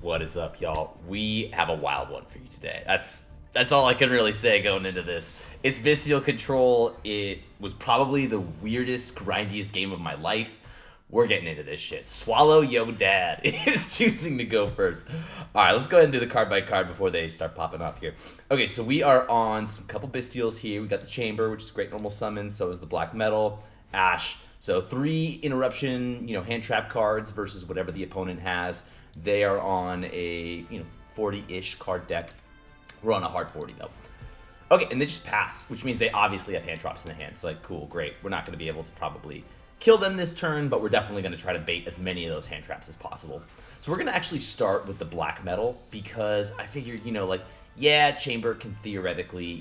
What is up, y'all? We have a wild one for you today. That's all I can really say going into this. It's Bystial Control. It was probably the weirdest, grindiest game of my life. We're getting into this shit. Swallow Yo Dad is choosing to go first. All right, let's go ahead and do the card by card before they start popping off here. Okay, so we are on some couple Bystials here. We got the Chamber, which is great normal summon. So is the Black Metal, Ash. So 3 interruption, hand trap cards versus whatever the opponent has. They are on a 40-ish card deck. We're on a hard 40 though. Okay, and they just pass, which means they obviously have hand traps in the hand. So like, cool, great. We're not going to be able to probably kill them this turn, but we're definitely going to try to bait as many of those hand traps as possible. So we're going to actually start with the Black Metal because I figured, yeah, Chamber can theoretically,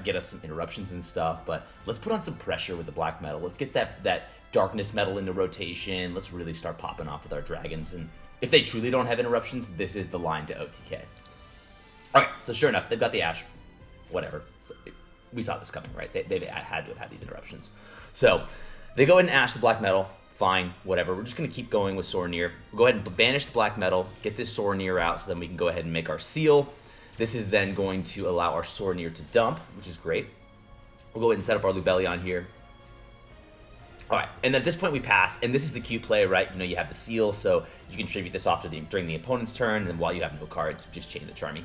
get us some interruptions and stuff, but let's put on some pressure with the Black Metal. Let's get that Darkness Metal into rotation. Let's really start popping off with our dragons. And if they truly don't have interruptions, this is the line to OTK. Okay, so sure enough, they've got the Ash. Whatever. We saw this coming, right? They had to have had these interruptions. So they go ahead and Ash the Black Metal. Fine, whatever. We're just going to keep going with Soronir. We'll go ahead and banish the Black Metal, get this Soronir out so then we can go ahead and make our seal. This is then going to allow our Soronir to dump, which is great. We'll go ahead and set up our Lubellion here. All right, and at this point we pass, and this is the cute play, right? You have the seal, so you can tribute this off during the opponent's turn, and while you have no cards, you just chain the Charmy.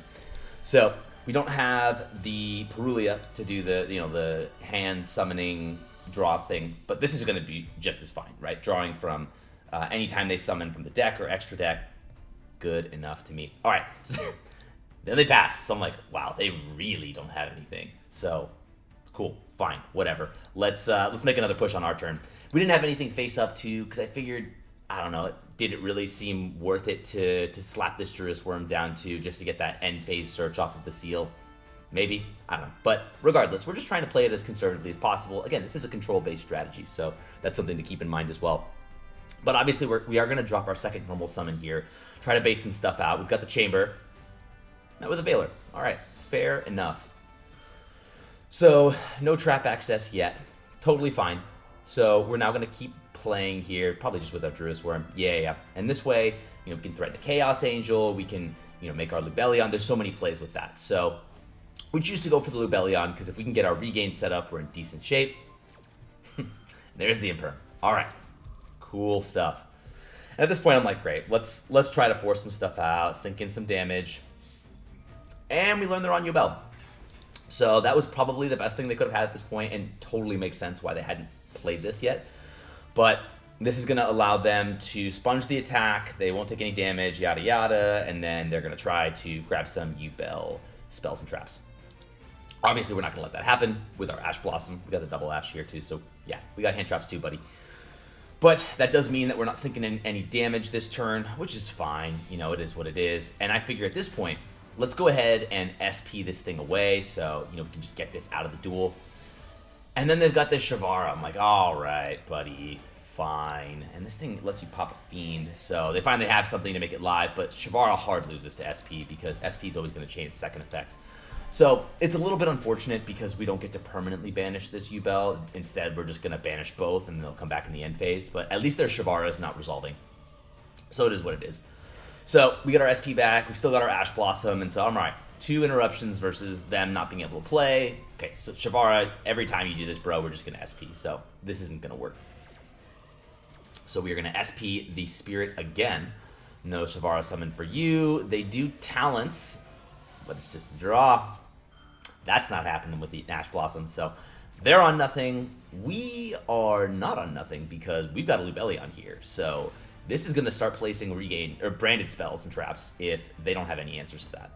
So we don't have the Perulia to do the hand summoning draw thing, but this is going to be just as fine, right? Drawing from anytime they summon from the deck or extra deck, good enough to me. All right, so then they pass. So I'm like, wow, they really don't have anything. So cool, fine, whatever. Let's make another push on our turn. We didn't have anything face up to because I figured, I don't know, did it really seem worth it to slap this Druid's Worm down to just to get that end phase search off of the seal? Maybe, I don't know. But regardless, we're just trying to play it as conservatively as possible. Again, this is a control-based strategy, so that's something to keep in mind as well. But obviously, we are going to drop our second normal summon here, try to bait some stuff out. We've got the Chamber, not with a Veiler. All right, fair enough. So, no trap access yet. Totally fine. So, we're now going to keep playing here, probably just with our Druid's Worm. Yeah. And this way, we can threaten the Chaos Angel. We can, make our Lubellion. There's so many plays with that. So, we choose to go for the Lubellion because if we can get our regain set up, we're in decent shape. There's the Imperm. All right. Cool stuff. And at this point, I'm like, great. Let's try to force some stuff out, sink in some damage. And we learn they're on Yubel. So that was probably the best thing they could have had at this point, and totally makes sense why they hadn't played this yet. But this is going to allow them to sponge the attack. They won't take any damage, yada yada, and then they're going to try to grab some Yubel spells and traps. Obviously, we're not going to let that happen with our Ash Blossom. We got the double Ash here too, so yeah, we got hand traps too, buddy. But that does mean that we're not sinking in any damage this turn, which is fine. It is what it is. And I figure at this point, let's go ahead and SP this thing away so, we can just get this out of the duel. And then they've got this Shavara. I'm like, all right, buddy, fine. And this thing lets you pop a Fiend. So they finally have something to make it live, but Shavara hard loses to SP because SP is always going to chain its second effect. So it's a little bit unfortunate because we don't get to permanently banish this Yubel. Instead, we're just going to banish both and they'll come back in the end phase. But at least their Shavara is not resolving. So it is what it is. So we got our SP back. We've still got our Ash Blossom. And so I'm right. 2 interruptions versus them not being able to play. Okay, so Shavara, every time you do this, bro, we're just going to SP. So this isn't going to work. So we are going to SP the Spirit again. No Shavara summon for you. They do Talents, but it's just a draw. That's not happening with the Ash Blossom. So they're on nothing. We are not on nothing because we've got a Lubellion here. So this is going to start placing regain or branded spells and traps if they don't have any answers to that.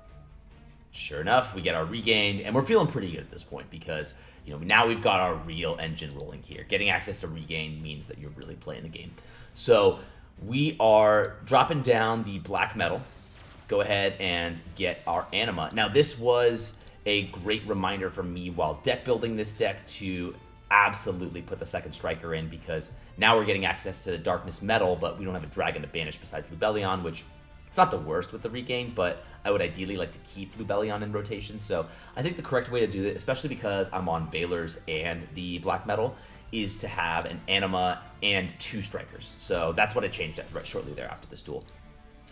Sure enough, we get our regain, and we're feeling pretty good at this point because, now we've got our real engine rolling here. Getting access to regain means that you're really playing the game. So we are dropping down the Black Metal. Go ahead and get our Anima. Now, this was a great reminder for me while deck building this deck to absolutely put the second striker in because now we're getting access to the Darkness Metal, but we don't have a dragon to banish besides Lubellion, which it's not the worst with the regain, but I would ideally like to keep Lubellion in rotation. So I think the correct way to do it, especially because I'm on Veilers and the Black Metal, is to have an Anima and 2 strikers. So that's what I changed right shortly there after this duel.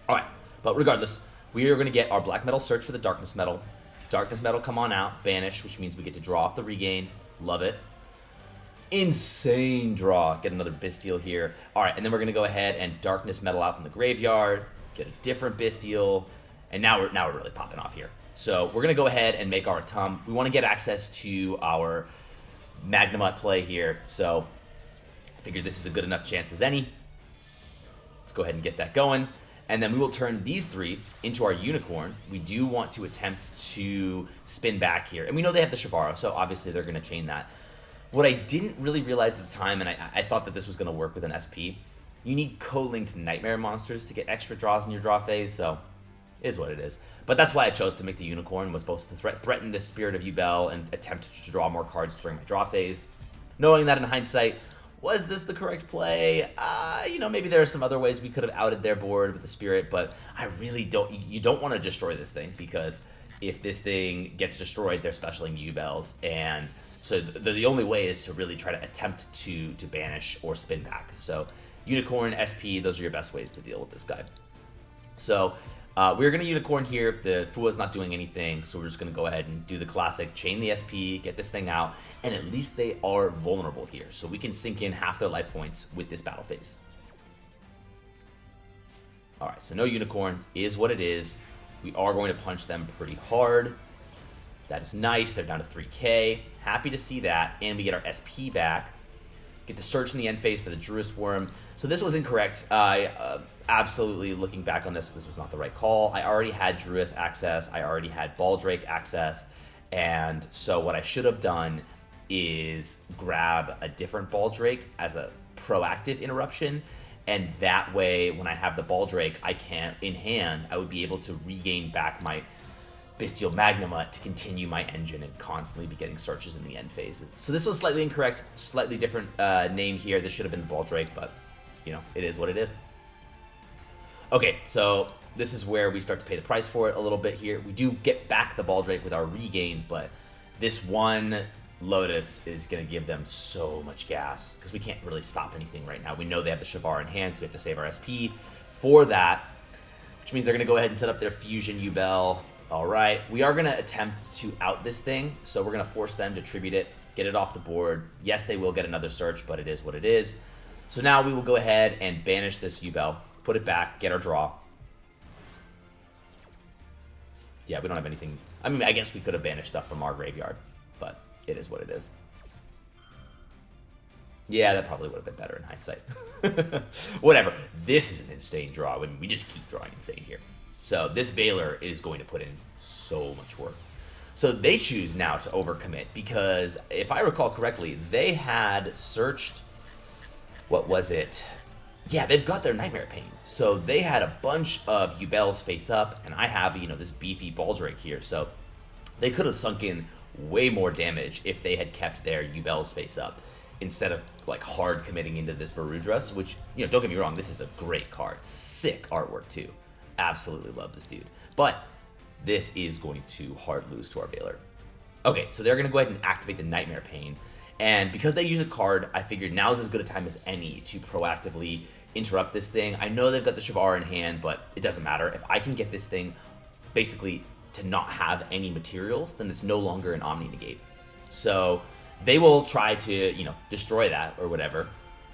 All right. But regardless, we are going to get our black metal search for the darkness metal. Darkness metal, come on out. Banish, which means we get to draw off the regained. Love it. Insane draw. Get another Bystial here. All right, and then we're going to go ahead and darkness metal out from the graveyard. Get a different Bystial. And now we're really popping off here. So we're going to go ahead and make our Atum. We want to get access to our Magnamut play here. So I figured this is a good enough chance as any. Let's go ahead and get that going. And then we will turn these 3 into our Unicorn. We do want to attempt to spin back here. And we know they have the Shavara, so obviously they're going to chain that. What I didn't really realize at the time, and I thought that this was going to work with an SP, you need co-linked Nightmare monsters to get extra draws in your draw phase, so it is what it is. But that's why I chose to make the Unicorn, was supposed to threaten the Spirit of Yubel and attempt to draw more cards during my draw phase. Knowing that in hindsight, was this the correct play? You know, maybe there are some other ways we could have outed their board with the Spirit, but I really don't. You don't want to destroy this thing, because if this thing gets destroyed, they're specialing Yubels, and so the only way is to really try to attempt to banish or spin back. So Unicorn, SP, those are your best ways to deal with this guy. So we're going to Unicorn here. The Fua is not doing anything, so we're just going to go ahead and do the classic, chain the SP, get this thing out, and at least they are vulnerable here, so we can sink in half their life points with this battle phase. Alright, so no Unicorn is what it is. We are going to punch them pretty hard. That is nice. They're down to 3k. Happy to see that, and we get our SP back. Get the search in the end phase for the Druid Worm. So this was incorrect. Absolutely, looking back on this was not the right call. I already had Druid access. I already had Baldrake access. And so what I should have done is grab a different Baldrake as a proactive interruption. And that way, when I have the Baldrake, I can, in hand, I would be able to regain back my Bystial Magnamut to continue my engine and constantly be getting searches in the end phases. So this was slightly incorrect, slightly different name here. This should have been the Baldrake, but, you know, it is what it is. Okay, so this is where we start to pay the price for it a little bit here. We do get back the Baldrake with our regain, but this one Lotus is going to give them so much gas because we can't really stop anything right now. We know they have the Shavar in hand, so we have to save our SP for that, which means they're going to go ahead and set up their Fusion Yubel. All right, we are going to attempt to out this thing, so we're going to force them to tribute it, get it off the board. Yes, they will get another search, but it is what it is. So now we will go ahead and banish this Yubel, put it back, get our draw. Yeah, we don't have anything. I mean, I guess we could have banished stuff from our graveyard, but it is what it is. Yeah, that probably would have been better in hindsight. Whatever. This is an insane draw. I mean, we just keep drawing insane here. So this Veiler is going to put in so much work. So they choose now to overcommit because, if I recall correctly, they had searched, what was it? Yeah, they've got their Nightmare Pain. So they had a bunch of Yubels face up, and I have, you know, this beefy Baldrake here. So they could have sunk in way more damage if they had kept their Yubels face up instead of, like, hard committing into this Varudras, which, you know, don't get me wrong, this is a great card. Sick artwork, too. Absolutely love this dude. But this is going to hard lose to our Veiler. Okay, so they're going to go ahead and activate the Nightmare Pain. And because they use a card, I figured now is as good a time as any to proactively interrupt this thing. I know they've got the Shavar in hand, but it doesn't matter. If I can get this thing basically to not have any materials, then it's no longer an Omni Negate. So they will try to, you know, destroy that or whatever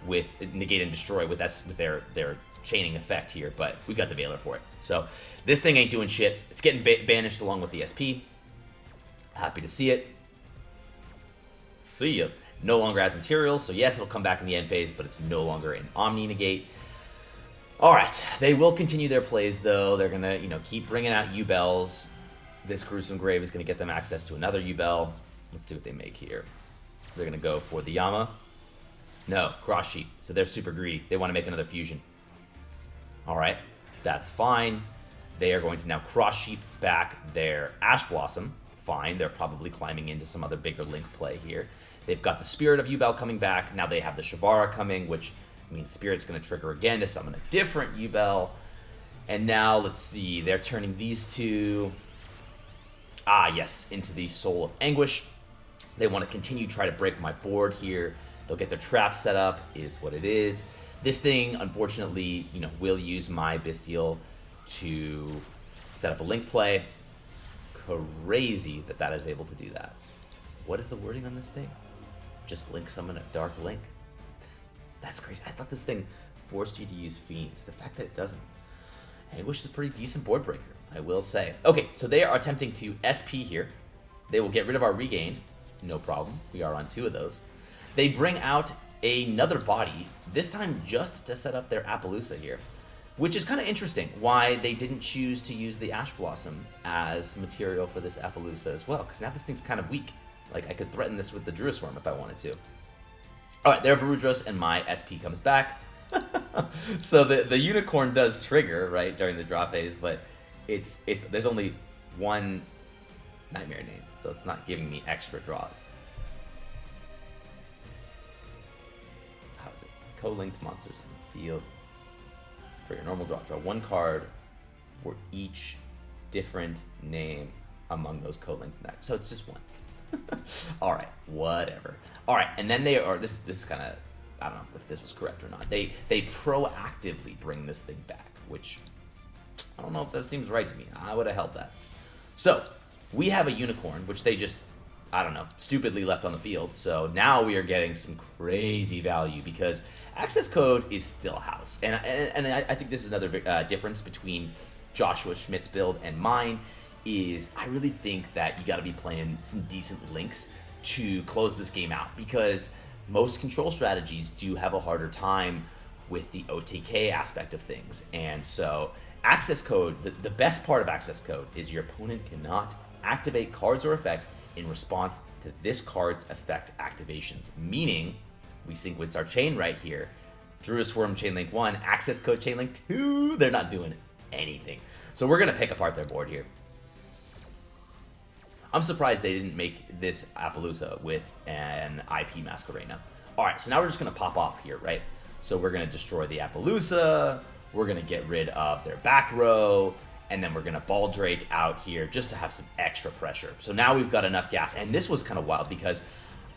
with Negate and Destroy with their chaining effect here, but we got the Veiler for it. So this thing ain't doing shit. It's getting banished along with the SP. Happy to see it. See ya. No longer has materials, so yes, it'll come back in the end phase, but it's no longer an Omni Negate. Alright, they will continue their plays, though. They're going to, you know, keep bringing out Yubels. This Gruesome Grave is going to get them access to another Yubel. Let's see what they make here. They're going to go for the Yama. No, Cross Sheep. So they're super greedy. They want to make another fusion. Alright, that's fine. They are going to now Cross Sheep back their Ash Blossom. Fine, they're probably climbing into some other bigger link play here. They've got the Spirit of Yubel coming back. Now they have the Shavara coming, which means Spirit's going to trigger again to summon a different Yubel. And now, let's see, they're turning these two, yes, into the Soul of Anguish. They want to continue to try to break my board here. They'll get their trap set up, is what it is. This thing, unfortunately, you know, will use my Bystial to set up a link play. Crazy that that is able to do that. What is the wording on this thing? Just link summon a Dark Link. That's crazy. I thought this thing forced you to use Fiends. The fact that it doesn't. Anguish is a pretty decent board breaker, I will say. Okay, so they are attempting to SP here. They will get rid of our Regained. No problem. We are on 2 of those. They bring out another body, this time just to set up their Appaloosa here. Which is kind of interesting, why they didn't choose to use the Ash Blossom as material for this Appaloosa as well, because now this thing's kind of weak. Like, I could threaten this with the Druisworm if I wanted to. Alright, there Varudros, and my SP comes back. So the Unicorn does trigger, right, during the draw phase, but there's only one Nightmare name, so it's not giving me extra draws. How is it? Co-linked monsters in the field. For your normal draw 1 card for each different name among those co-linked decks. So it's just 1. Alright, whatever. Alright, and then they are, this is kind of, I don't know if this was correct or not. They proactively bring this thing back, which I don't know if that seems right to me. I would have held that. So, we have a Unicorn, which they just, I don't know, stupidly left on the field. So now we are getting some crazy value because access code is still house. And I think this is another difference between Joshua Schmidt's build and mine is I really think that you got to be playing some decent links to close this game out because most control strategies do have a harder time with the OTK aspect of things. And so access code, the best part of access code is your opponent cannot activate cards or effects in response to this card's effect activations. Meaning, we sequence our chain right here. Druisworm Chainlink 1, access code Chainlink 2, they're not doing anything. So we're going to pick apart their board here. I'm surprised they didn't make this Appaloosa with an IP Masquerena. Alright, so now we're just going to pop off here, right? So we're going to destroy the Appaloosa, we're going to get rid of their back row, and then we're going to Baldrake out here just to have some extra pressure. So now we've got enough gas, and this was kind of wild because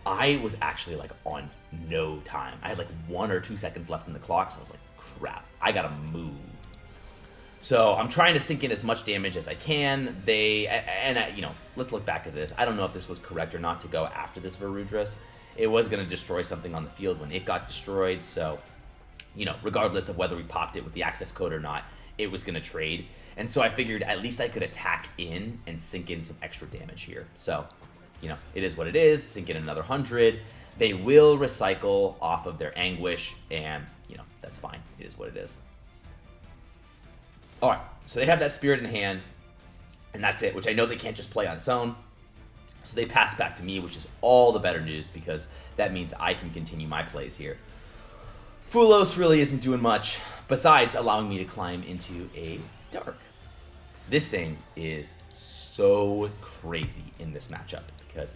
I was actually like on no time. I had like 1 or 2 seconds left in the clock, so I was like, crap, I gotta move. So I'm trying to sink in as much damage as I can. You know, let's look back at this. I don't know if this was correct or not to go after this Varudros. It was gonna destroy something on the field when it got destroyed, so, you know, regardless of whether we popped it with the access code or not, it was gonna trade. And so I figured at least I could attack in and sink in some extra damage here. So, you know, it is what it is. Sink in another 100. They will recycle off of their Anguish, and, you know, that's fine. It is what it is. Alright, so they have that Spirit in hand, and that's it, which I know they can't just play on its own. So they pass back to me, which is all the better news, because that means I can continue my plays here. Fulos really isn't doing much, besides allowing me to climb into a Dark. This thing is so crazy in this matchup because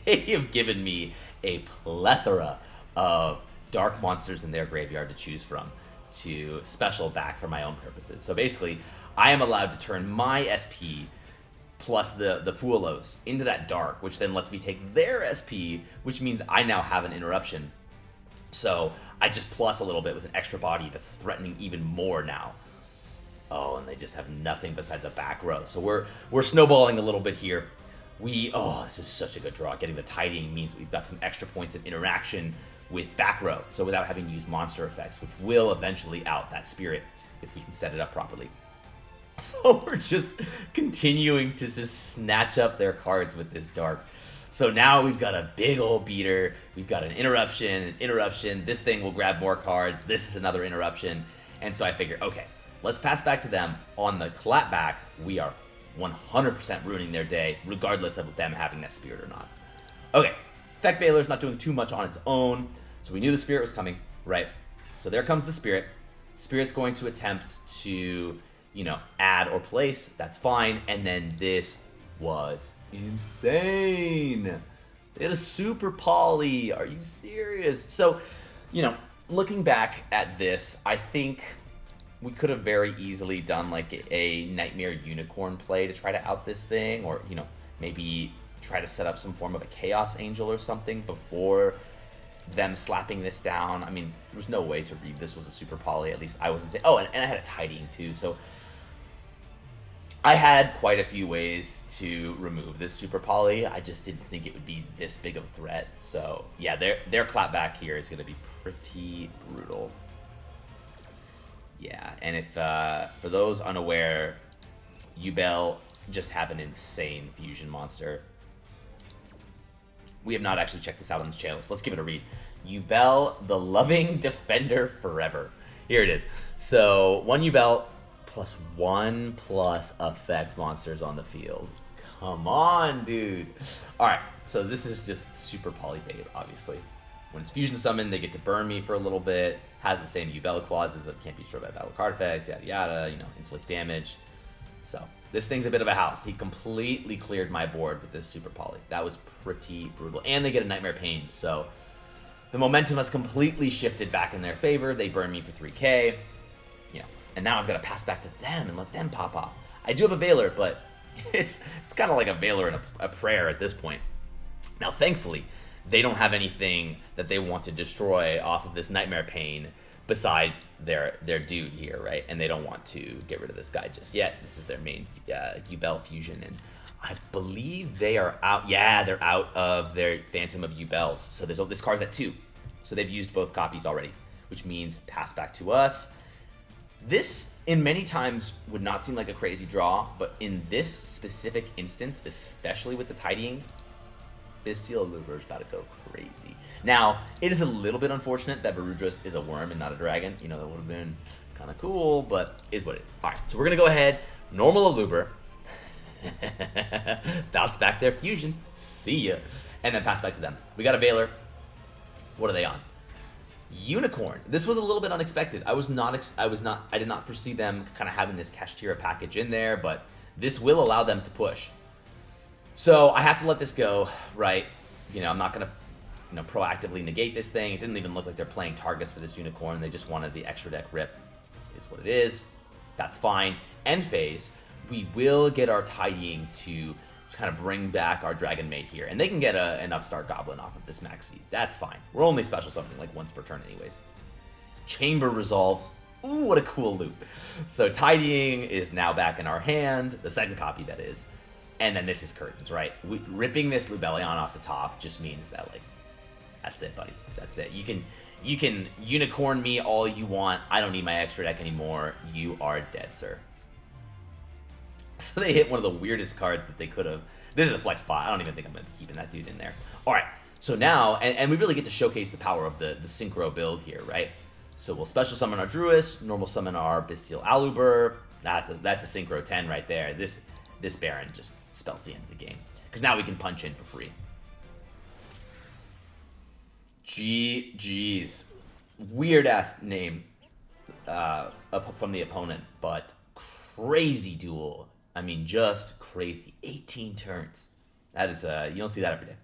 they have given me a plethora of dark monsters in their graveyard to choose from to special back for my own purposes. So basically, I am allowed to turn my SP plus the Fulos into that dark, which then lets me take their SP, which means I now have an interruption. So I just plus a little bit with an extra body that's threatening even more now. Oh, and they just have nothing besides a back row. So we're snowballing a little bit here. This is such a good draw. Getting the Tidying means we've got some extra points of interaction with back row. So without having to use monster effects, which will eventually out that Spirit if we can set it up properly. So we're just continuing to just snatch up their cards with this Dark. So now we've got a big old beater. We've got an interruption. This thing will grab more cards. This is another interruption. And so I figure, okay, let's pass back to them. On the clap back, we are 100% ruining their day, regardless of them having that Spirit or not. Okay, Effect Veiler's not doing too much on its own, so we knew the Spirit was coming, right? So there comes the Spirit. Spirit's going to attempt to, you know, add or place. That's fine. And then this was insane. They had a Super Poly. Are you serious? So, you know, looking back at this, I think we could have very easily done like a Nightmare Unicorn play to try to out this thing, or, you know, maybe try to set up some form of a Chaos Angel or something before them slapping this down. I mean, there was no way to read this was a Super Poly, at least I wasn't oh, and I had a Tidying too, so I had quite a few ways to remove this Super Poly. I just didn't think it would be this big of a threat. So yeah, their clapback here is going to be pretty brutal. Yeah, and if for those unaware, Yubel just have an insane fusion monster. We have not actually checked this out on this channel, so let's give it a read. Yubel, the loving defender forever. Here it is. So 1 Yubel plus 1+ effect monsters on the field. Come on, dude. Alright, so this is just super poly bait, obviously. When it's fusion summoned, they get to burn me for a little bit. Has the same Yubel clauses of can't be destroyed by battle card effects, yada yada, you know, inflict damage. So this thing's a bit of a house. He completely cleared my board with this super poly. That was pretty brutal. And they get a Nightmare Pain, so the momentum has completely shifted back in their favor. They burn me for 3k. You know, and now I've got to pass back to them and let them pop off. I do have a Veiler, but it's kind of like a Veiler and a prayer at this point. Now, thankfully, they don't have anything that they want to destroy off of this Nightmare Pain besides their dude here, right? And they don't want to get rid of this guy just yet. This is their main Yubel fusion, and I believe they are out. Yeah, they're out of their Phantom of Yubels. So this card's at 2. So they've used both copies already, which means pass back to us. This, in many times, would not seem like a crazy draw, but in this specific instance, especially with the tidying, Bystial Aluber is about to go crazy. Now, it is a little bit unfortunate that Varudras is a worm and not a dragon. You know, that would have been kind of cool, but is what it is. All right, so we're going to go ahead, normal Aluber, bounce back their fusion, see ya, and then pass back to them. We got a Veiler. What are they on? Unicorn. This was a little bit unexpected. I did not foresee them kind of having this Kashtira package in there, but this will allow them to push. So I have to let this go, right? You know, I'm not going to, you know, proactively negate this thing. It didn't even look like they're playing targets for this Unicorn. They just wanted the extra deck rip. Is what it is. That's fine. End phase, we will get our tidying to kind of bring back our Dragon Mate here. And they can get an Upstart Goblin off of this Maxi. That's fine. We're only special something like once per turn anyways. Chamber resolves. Ooh, what a cool loop. So tidying is now back in our hand. The second copy, that is. And then this is curtains, right? Ripping this Lubellion off the top just means that, like, that's it, buddy. That's it. You can unicorn me all you want. I don't need my extra deck anymore. You are dead, sir. So they hit one of the weirdest cards that they could have. This is a flex spot. I don't even think I'm keeping that dude in there. All right. So now, and we really get to showcase the power of the synchro build here, right? So we'll special summon our Druis, normal summon our Bystial Aluber. That's a synchro 10 right there. This Baron just spells the end of the game. Because now we can punch in for free. GG's. Weird-ass name from the opponent, but crazy duel. I mean, just crazy. 18 turns. That is, you don't see that every day.